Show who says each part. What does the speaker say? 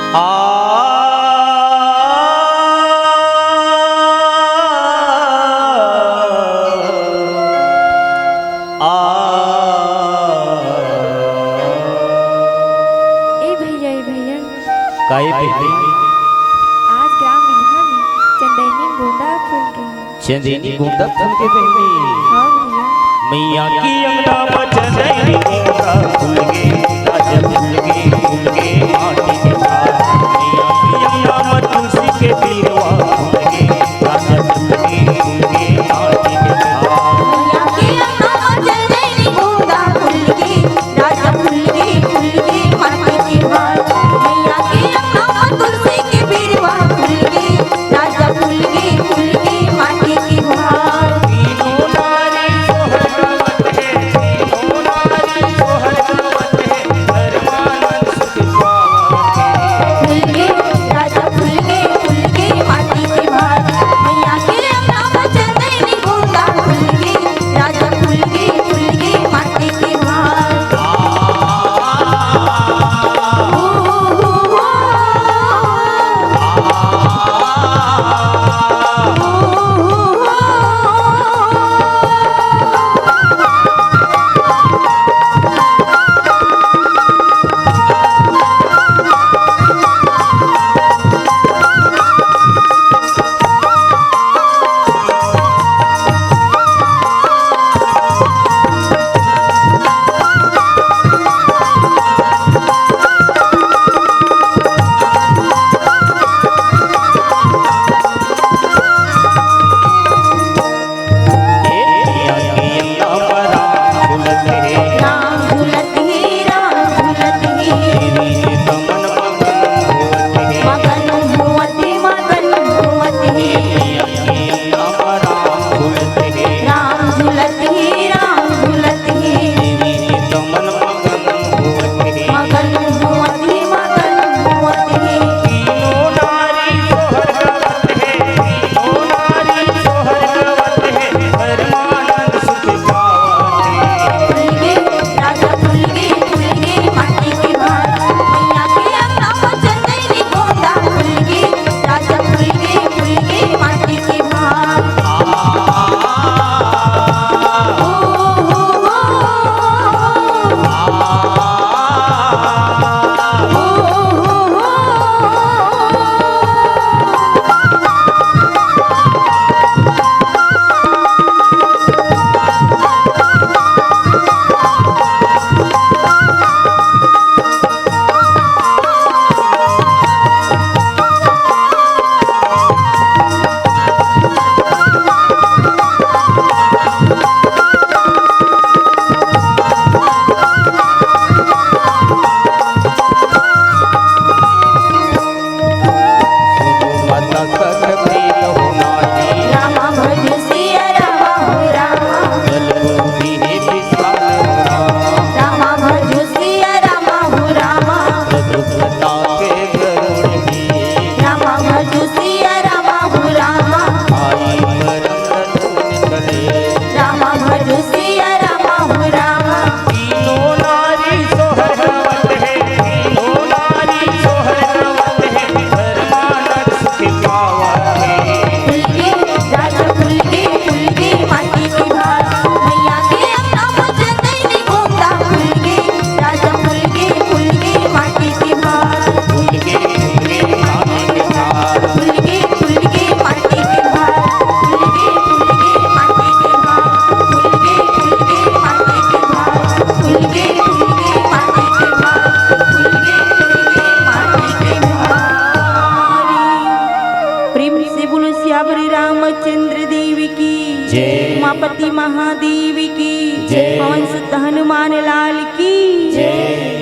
Speaker 1: आज ग्राम विधा में चंदनी बूंदा फूल गई।
Speaker 2: चंदनी बूंदा फूल के बहनी
Speaker 1: हाँ भैया
Speaker 2: मैया की अंगना में चंदनी बूंदा फूल गई, राजा फूल गई माटी के भार। मैया की अंगना में तुलसी के पीरवा फूल गई, राजा फूल गई माटी के भार।
Speaker 1: मैया की अंगना में चंदनी बूंदा फूल गई, राजा फूल गई माटी के भार। मैया की अंगना में तुलसी के पीरवा फूल गई, राजा फूल गई माटी के भार।
Speaker 2: तीनों नारी सोहरावत है, तीनों नारी सोहरावत है, परमानंद सुख पावत है।
Speaker 1: फूल गई राजा फूल गई माटी के भार। मैया की अंगना में चंदनी बूंदा फूल गई, राजा फूल गई माटी के भार। रामचंद्र देव की जय, उमापति महादेव की जय, पवन सुत हनुमान लाल की जय।